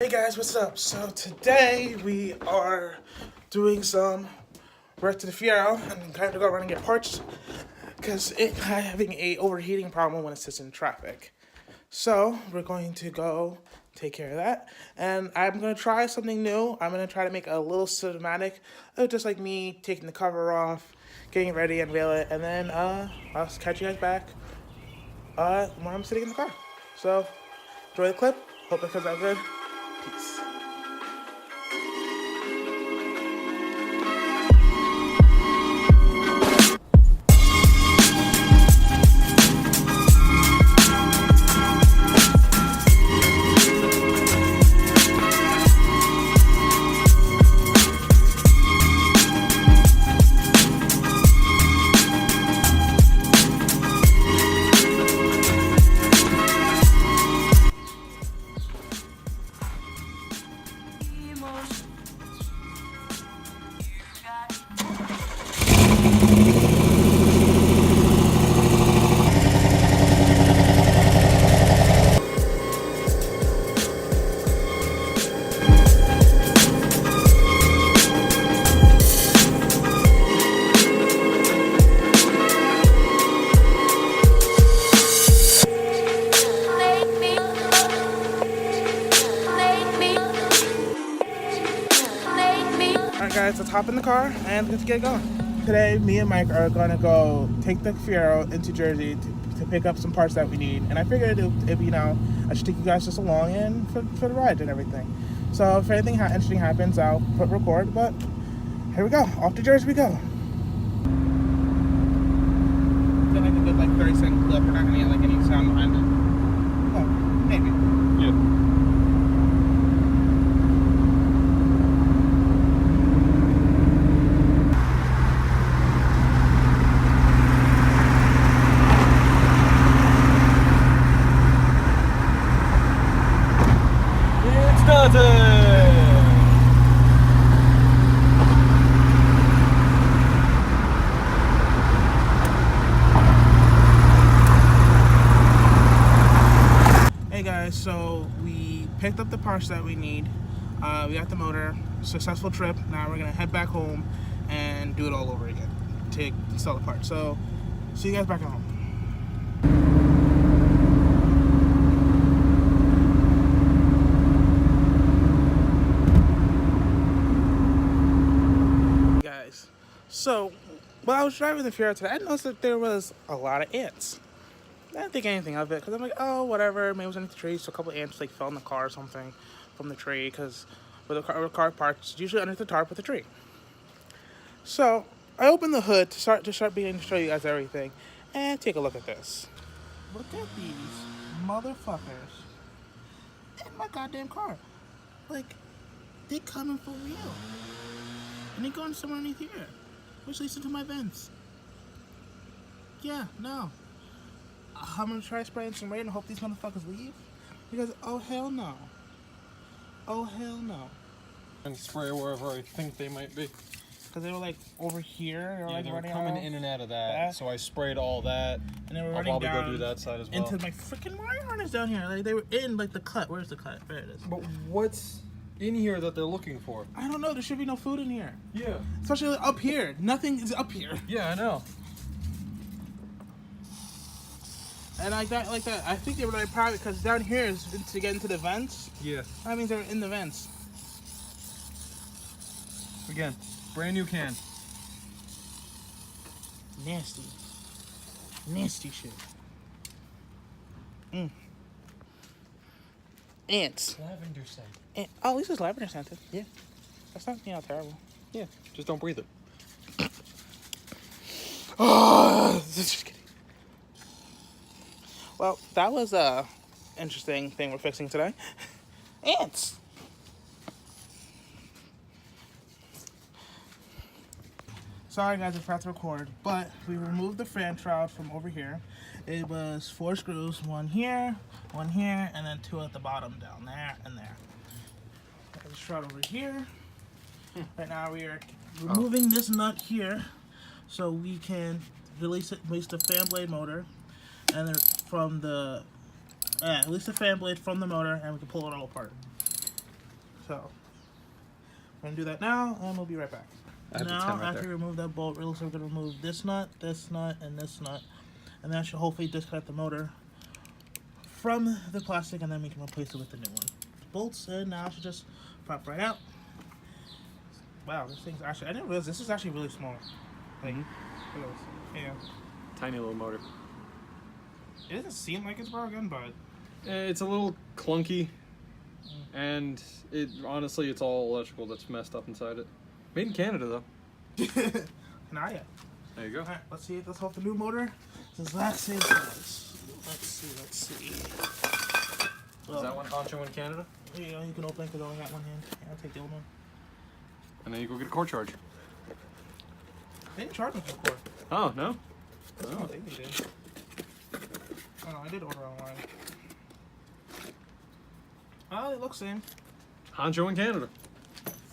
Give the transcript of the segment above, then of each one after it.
Hey guys, what's up? So today we are doing some work to the Fiero and I'm going to go around and get parts because I'm having a overheating problem when it sits in traffic. So we're going to go take care of that, and I'm going to try something new. I'm going to try to make a little cinematic of just like me taking the cover off, getting ready, unveil it, and then I'll catch you guys back when I'm sitting in the car. So enjoy the clip. Hope it comes out good. Peace. Alright guys, let's hop in the car and let's get going. Today, me and Mike are gonna go take the Fiero into Jersey to pick up some parts that we need. And I figured if I should take you guys just along and for the ride and everything. So if anything interesting happens, I'll put record, but here we go. Off to Jersey we go. Feel like a good 30-second clip. We're not gonna get any sound behind it. Oh, maybe. Yeah. Dante! Hey guys, so we picked up the parts that we need. We got the motor, successful trip. Now we're gonna head back home and do it all over again to install the parts. So, see you guys back at home. So, while I was driving the Fiero today, I noticed that there was a lot of ants. I didn't think anything of it because I'm like, oh, whatever. Maybe it was underneath the tree, so a couple of ants fell in the car or something from the tree because with the car parts, it's usually under the tarp with the tree. So I opened the hood to start beginning to show you guys everything, and take a look at this. Look at these motherfuckers in my goddamn car. Like, they coming for real, and they going somewhere underneath here. Which leads into my vents. Yeah, no. I'm gonna try spraying some rain and hope these motherfuckers leave. Because, oh hell no. Oh hell no. And spray wherever I think they might be. Because they were like over here. Yeah, they were coming in and out of that. So I sprayed all that. And they were I'll running probably down go do that side as well. into my freaking wire harness down here. Like, they were in like the cut. Where's the cut? There it is. But what's in here that they're looking for? I don't know. There should be no food in here. Yeah. Especially up here. Nothing is up here. Yeah, I know. And like that, I think they were like private because down here is to get into the vents. Yeah. That means they're in the vents. Again, brand new can. Nasty. Nasty shit. Ants. Lavender scent. Oh, at least it's lavender scented. Yeah. That's not, terrible. Yeah, just don't breathe it. Oh, just kidding. Well, that was a interesting thing we're fixing today. Ants. Sorry guys, I forgot to record, but we removed the fan shroud from over here. It was 4 screws, one here, and then 2 at the bottom down there and there. Got the shroud over here. Right now we are removing this nut here so we can release the fan blade motor and then from the release the fan blade from the motor, and we can pull it all apart. So I'm gonna do that now, and we'll be right back. I have the Now, 10 right after there. we remove that bolt, we're also gonna remove this nut, and this nut, and that should hopefully disconnect the motor from the plastic, and then we can replace it with the new one. Bolts, and now it should just pop right out. Wow, this thing's actually, I didn't realize this is actually really small. Like, look at this. Yeah. Tiny little motor. It doesn't seem like it's broken, but It's a little clunky, and honestly, it's all electrical that's messed up inside it. Made in Canada, though. not yet. There you go. Alright, let's see. Let's hope the new motor is the exact same size. Let's see. Is that one honcho in Canada? You know, you can open it because I only got one hand. Yeah, I'll take the old one. And then you go get a cord charge. They didn't charge me for the cord. Oh, no? I don't think they did. Oh no, I did order online. Oh, they look the same. Honcho in Canada.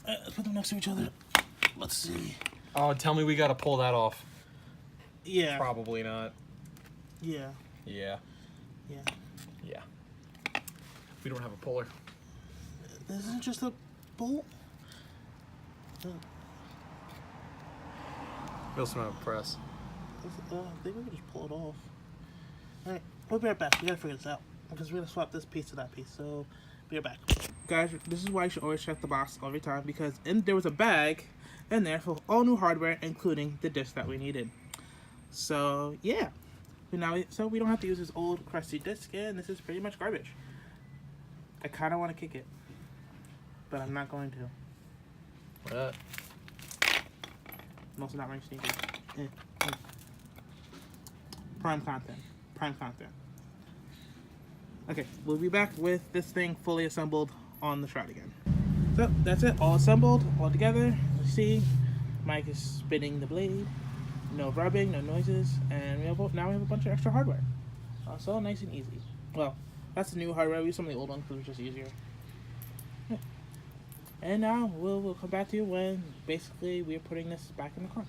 Let's put them next to each other. Let's see. Oh, tell me we gotta pull that off. Yeah. Probably not. Yeah. Yeah. Yeah. Yeah. We don't have a puller. This isn't just a bolt. We also don't have a press. I think we can just pull it off. Alright, we'll be right back. We gotta figure this out. Because we're gonna swap this piece to that piece. So, be right back. Guys, this is why you should always check the box every time. Because there was a bag in there for all new hardware, including the disc that we needed. So, yeah. So we don't have to use this old crusty disc, and this is pretty much garbage. I kind of want to kick it. But I'm not going to. What? I'm also not wearing sneakers. Prime content. Prime content. Okay, we'll be back with this thing fully assembled on the shroud again. So, that's it. All assembled, all together. You see, Mike is spinning the blade. No rubbing, no noises. And now we have a bunch of extra hardware. So, nice and easy. Well, that's the new hardware. We used some of the old ones because it was just easier. Yeah. And now we'll come back to you when basically we're putting this back in the car.